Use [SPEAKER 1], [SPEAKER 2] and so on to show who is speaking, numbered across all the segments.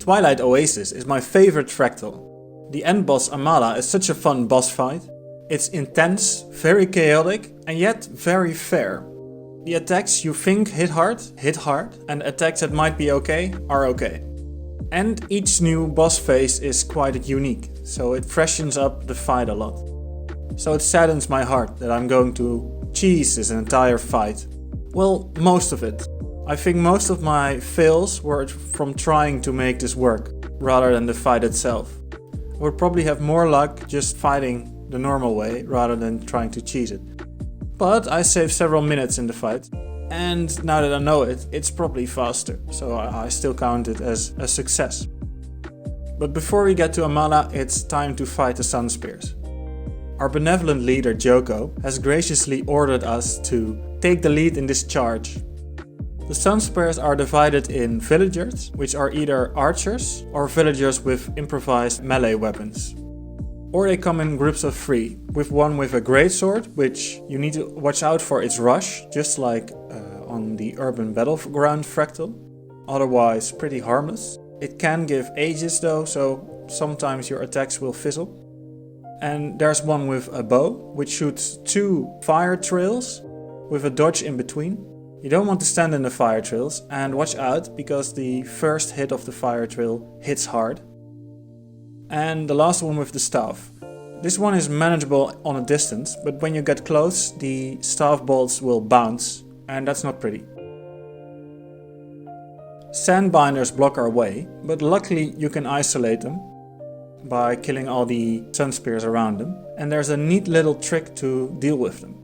[SPEAKER 1] Twilight Oasis is my favorite fractal. The end boss Amala is such a fun boss fight. It's intense, very chaotic, and yet very fair. The attacks you think hit hard, and attacks that might be okay, are okay. And each new boss phase is quite unique, so it freshens up the fight a lot. So it saddens my heart that I'm going to cheese this entire fight. Well, most of it. I think most of my fails were from trying to make this work, rather than the fight itself. I would probably have more luck just fighting the normal way, rather than trying to cheese it. But I saved several minutes in the fight, and now that I know it, it's probably faster, so I still count it as a success. But before we get to Amala, it's time to fight the Sunspears. Our benevolent leader Joko has graciously ordered us to take the lead in this charge. The Sunspears are divided in villagers, which are either archers or villagers with improvised melee weapons. Or they come in groups of 3, with one with a greatsword, which you need to watch out for its rush, just like on the urban battleground fractal. Otherwise pretty harmless. It can give ages though, so sometimes your attacks will fizzle. And there's one with a bow, which shoots 2 fire trails with a dodge in between. You don't want to stand in the fire trails, and watch out because the first hit of the fire trail hits hard. And the last one with the staff. This one is manageable on a distance, but when you get close, the staff bolts will bounce, and that's not pretty. Sandbinders block our way, but luckily you can isolate them by killing all the Sunspears around them, and there's a neat little trick to deal with them.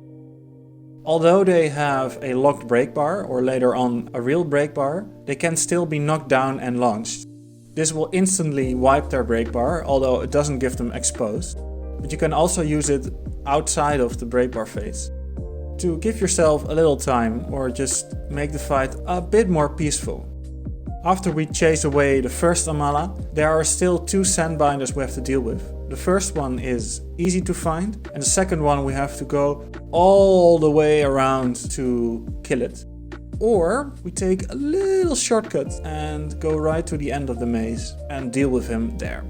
[SPEAKER 1] Although they have a locked break bar, or later on a real break bar, they can still be knocked down and launched. This will instantly wipe their break bar, although it doesn't give them exposed. But you can also use it outside of the break bar phase to give yourself a little time or just make the fight a bit more peaceful. After we chase away the first Amala, there are still 2 Sandbinders we have to deal with. The first one is easy to find, and the second one we have to go all the way around to kill it. Or we take a little shortcut and go right to the end of the maze and deal with him there.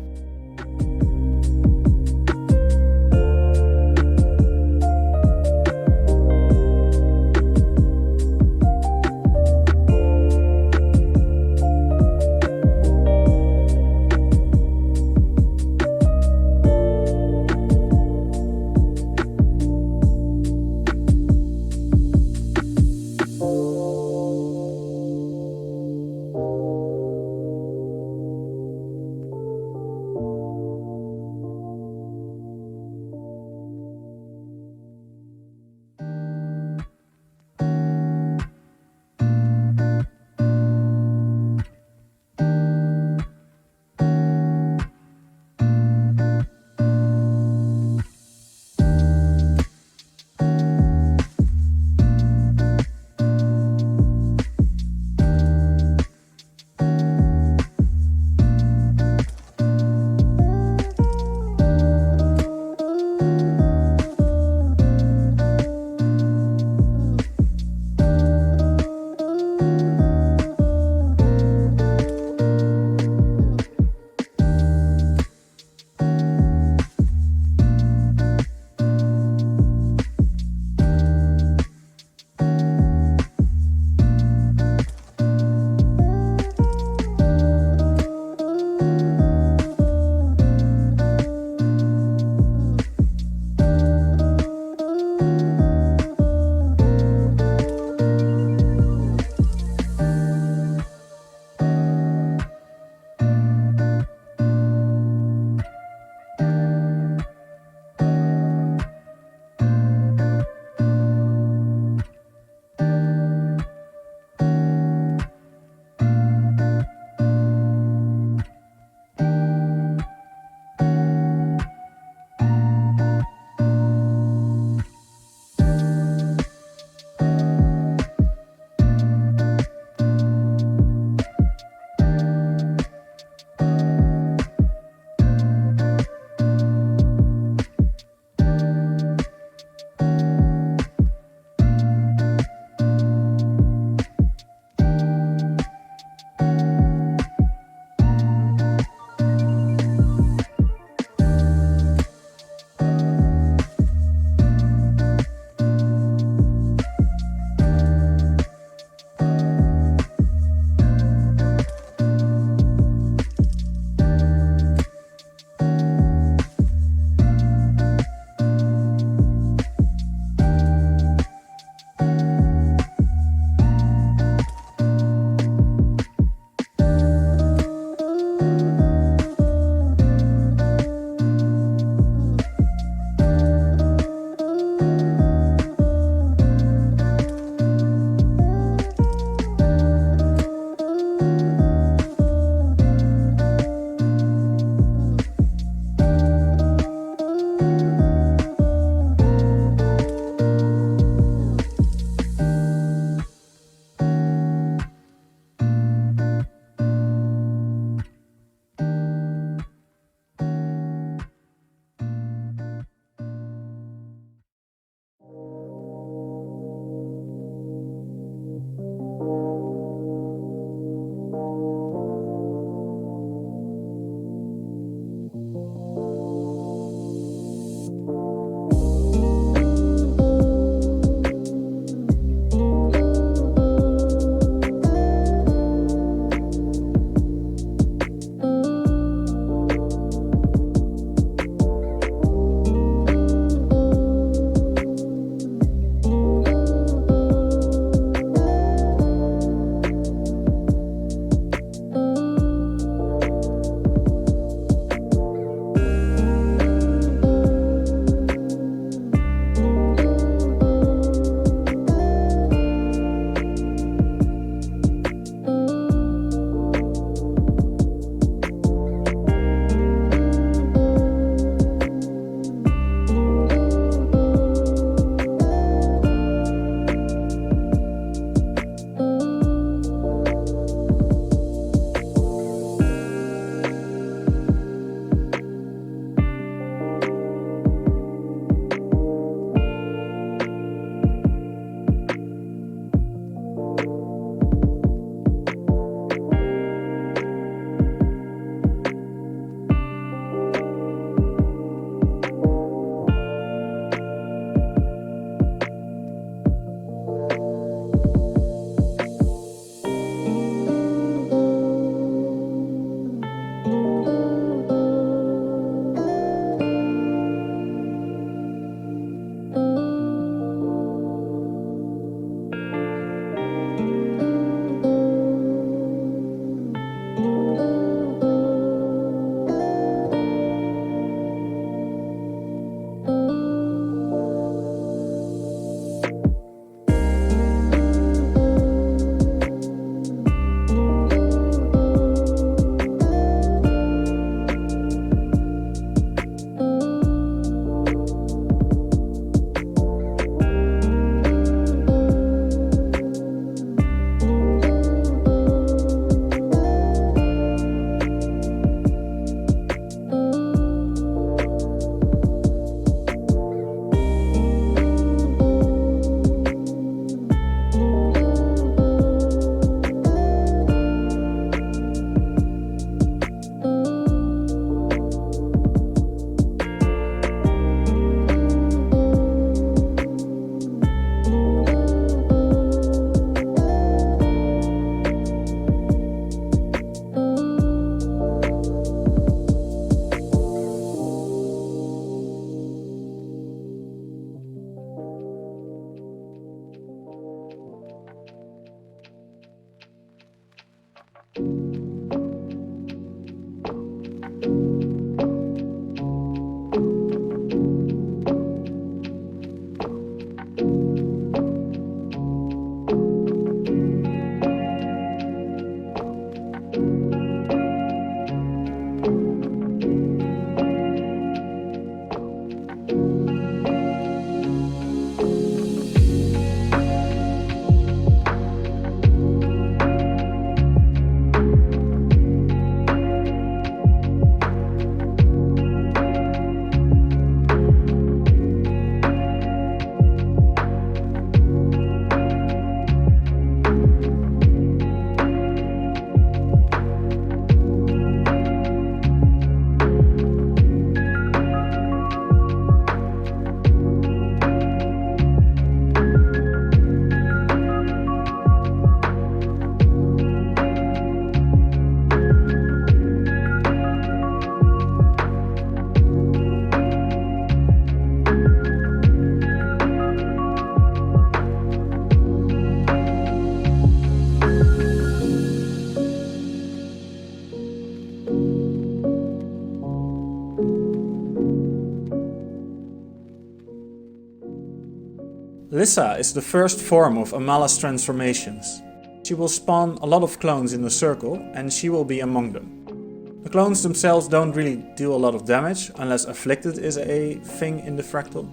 [SPEAKER 1] Lyssa is the first form of Amala's transformations. She will spawn a lot of clones in the circle and she will be among them. The clones themselves don't really do a lot of damage unless afflicted is a thing in the fractal.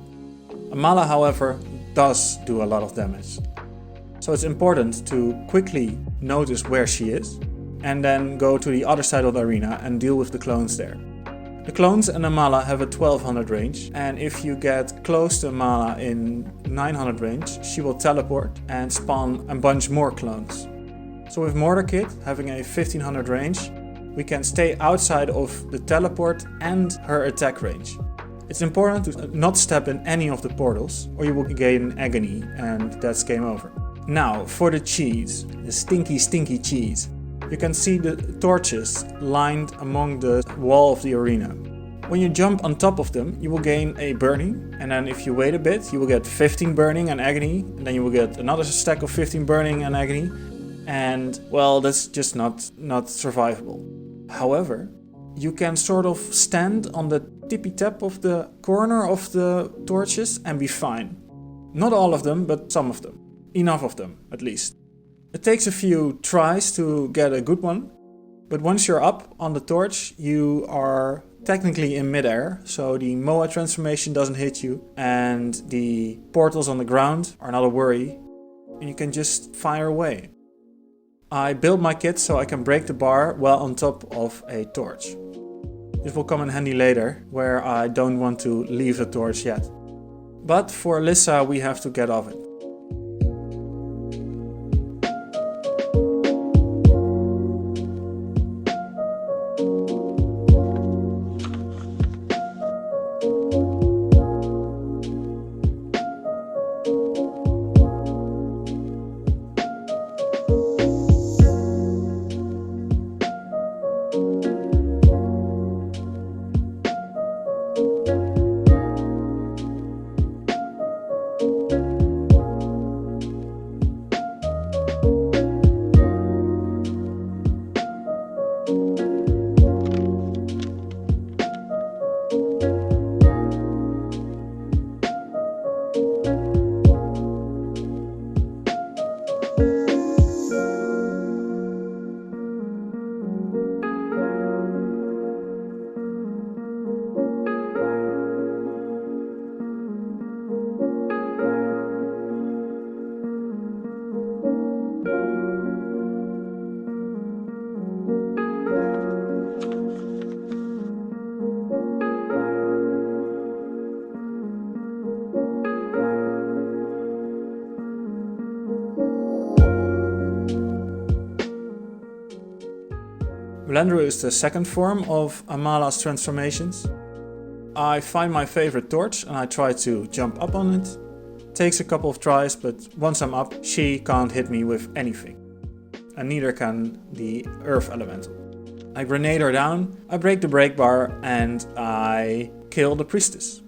[SPEAKER 1] Amala, however, does do a lot of damage. So it's important to quickly notice where she is and then go to the other side of the arena and deal with the clones there. The clones and Amala have a 1200 range, and if you get close to Amala in 900 range, she will teleport and spawn a bunch more clones. So with Mortar Kit having a 1500 range, we can stay outside of the teleport and her attack range. It's important to not step in any of the portals or you will gain agony and that's game over. Now for the cheese, the stinky cheese. You can see the torches lined among the wall of the arena. When you jump on top of them, you will gain a burning, and then if you wait a bit, you will get 15 burning and agony, and then you will get another stack of 15 burning and agony, and well, that's just not survivable. However, you can sort of stand on the tippy tap of the corner of the torches and be fine. Not all of them, but some of them. Enough of them, at least. It takes a few tries to get a good one, but once you're up on the torch, you are technically in midair, so the Moa transformation doesn't hit you, and the portals on the ground are not a worry, and you can just fire away. I build my kit so I can break the bar while on top of a torch. This will come in handy later, where I don't want to leave the torch yet. But for Lyssa we have to get off it. Melandru is the second form of Amala's transformations. I find my favorite torch and I try to jump up on it. Takes a couple of tries, but once I'm up, she can't hit me with anything. And neither can the Earth Elemental. I grenade her down, I break the break bar, and I kill the Priestess.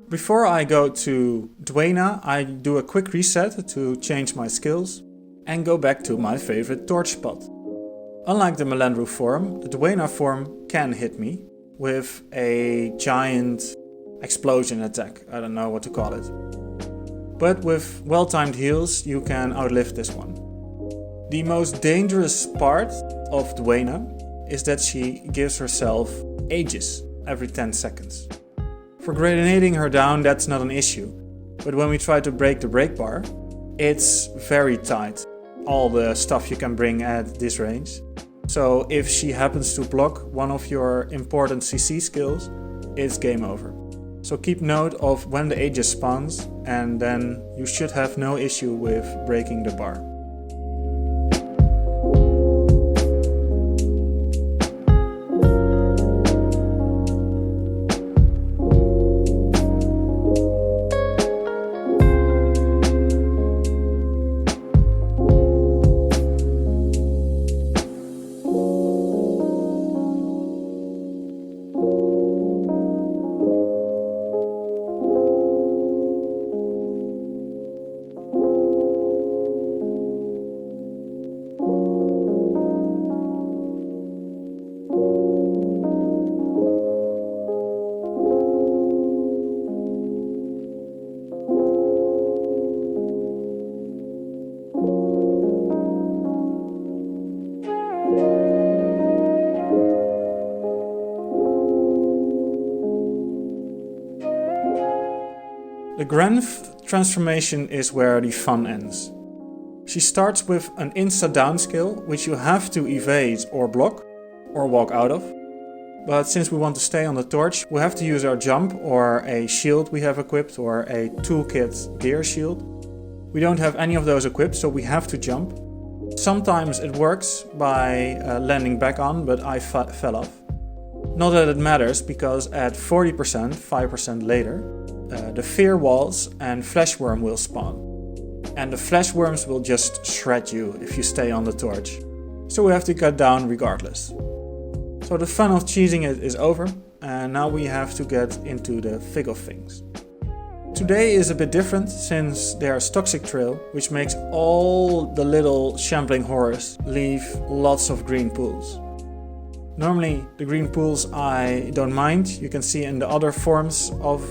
[SPEAKER 1] Before I go to Dwayna, I do a quick reset to change my skills and go back to my favorite torch spot. Unlike the Melandru form, the Dwayna form can hit me with a giant explosion attack. I don't know what to call it. but with well-timed heals you can outlive this one. The most dangerous part of Dwayna is that she gives herself Aegis every 10 seconds. For grenading her down that's not an issue, but when we try to break the break bar, it's very tight. All the stuff you can bring at this range. So if she happens to block one of your important CC skills, it's game over. So keep note of when the Aegis spawns, and then you should have no issue with breaking the bar. The Grenth transformation is where the fun ends. She starts with an insta-down skill, which you have to evade or block, or walk out of. But since we want to stay on the torch, we have to use our jump or a shield we have equipped, or a toolkit gear shield. We don't have any of those equipped, so we have to jump. Sometimes it works by landing back on, but I fell off. Not that it matters, because at 40%, 5% later, the fear walls and fleshworm will spawn. And the fleshworms will just shred you if you stay on the torch. So we have to cut down regardless. So the fun of cheesing it is over, and now we have to get into the thick of things. Today is a bit different since there's Toxic Trail, which makes all the little shambling horrors leave lots of green pools. Normally the green pools I don't mind. You can see in the other forms of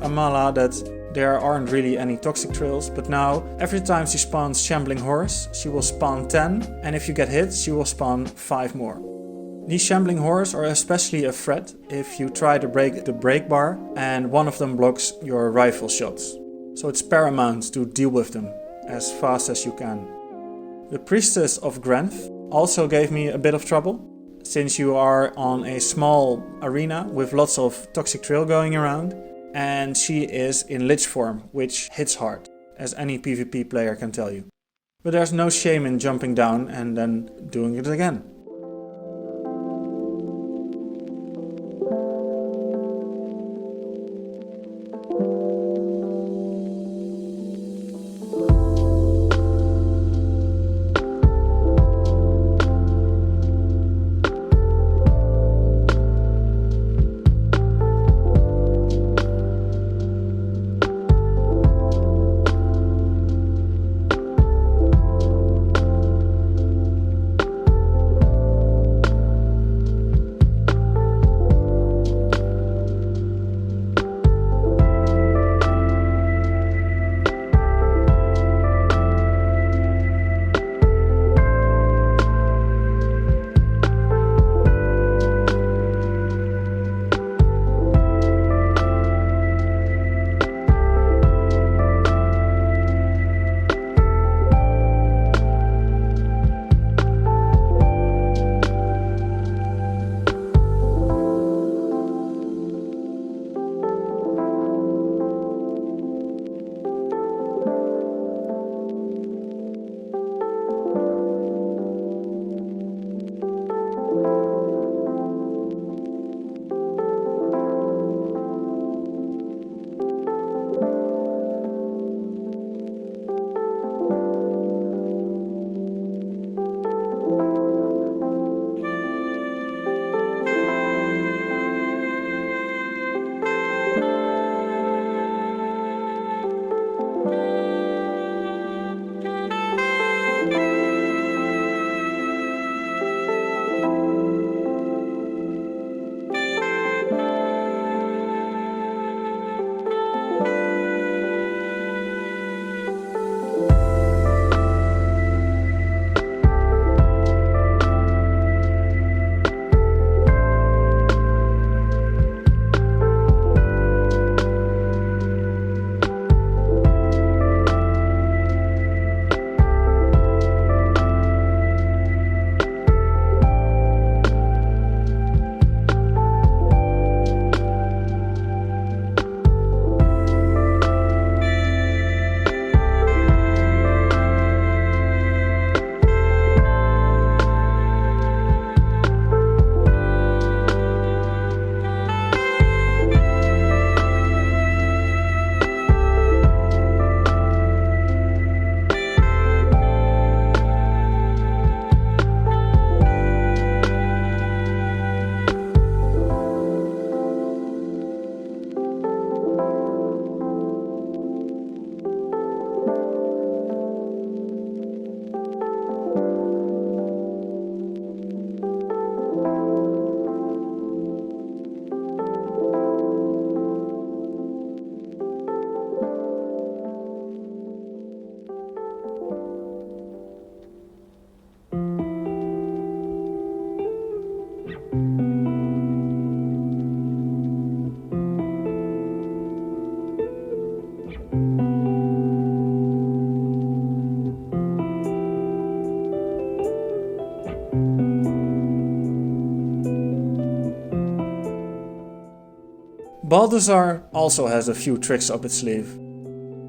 [SPEAKER 1] Amala that there aren't really any toxic trails, but now every time she spawns shambling horrors, she will spawn 10, and if you get hit, she will spawn 5 more. These shambling horrors are especially a threat if you try to break the break bar and one of them blocks your rifle shots. So it's paramount to deal with them as fast as you can. The Priestess of Grenth also gave me a bit of trouble, since you are on a small arena with lots of toxic trail going around, and she is in lich form, which hits hard, as any PvP player can tell you. But there's no shame in jumping down and then doing it again. Balthazar also has a few tricks up its sleeve.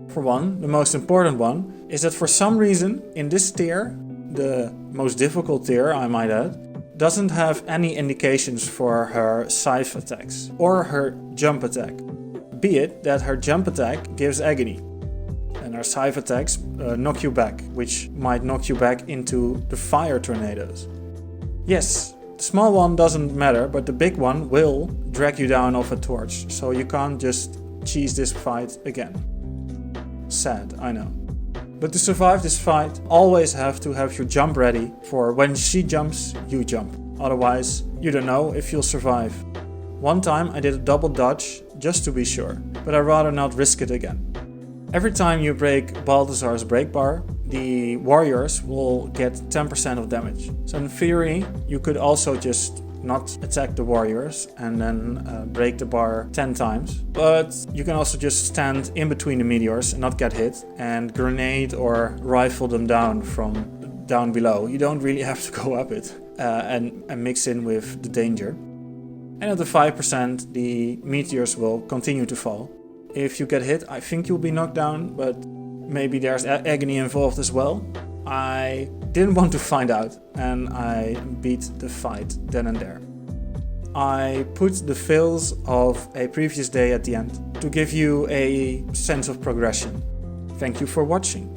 [SPEAKER 1] For one, the most important one, is that for some reason in this tier, the most difficult tier I might add, doesn't have any indications for her scythe attacks or her jump attack. Be it that her jump attack gives agony and her scythe attacks knock you back, which might knock you back into the fire tornadoes. Yes, the small one doesn't matter, but the big one will drag you down off a torch, so you can't just cheese this fight again. Sad, I know. But to survive this fight, always have to have your jump ready for when she jumps, you jump. Otherwise, you don't know if you'll survive. One time I did a double dodge just to be sure, but I'd rather not risk it again. Every time you break Balthazar's break bar, the warriors will get 10% of damage. So in theory, you could also just not attack the warriors and then break the bar 10 times. But you can also just stand in between the meteors and not get hit and grenade or rifle them down from down below. You don't really have to go up it and mix in with the danger. And at the 5%, the meteors will continue to fall. If you get hit, I think you'll be knocked down, but maybe there's agony involved as well. I didn't want to find out, and I beat the fight then and there. I put the fails of a previous day at the end to give you a sense of progression. Thank you for watching.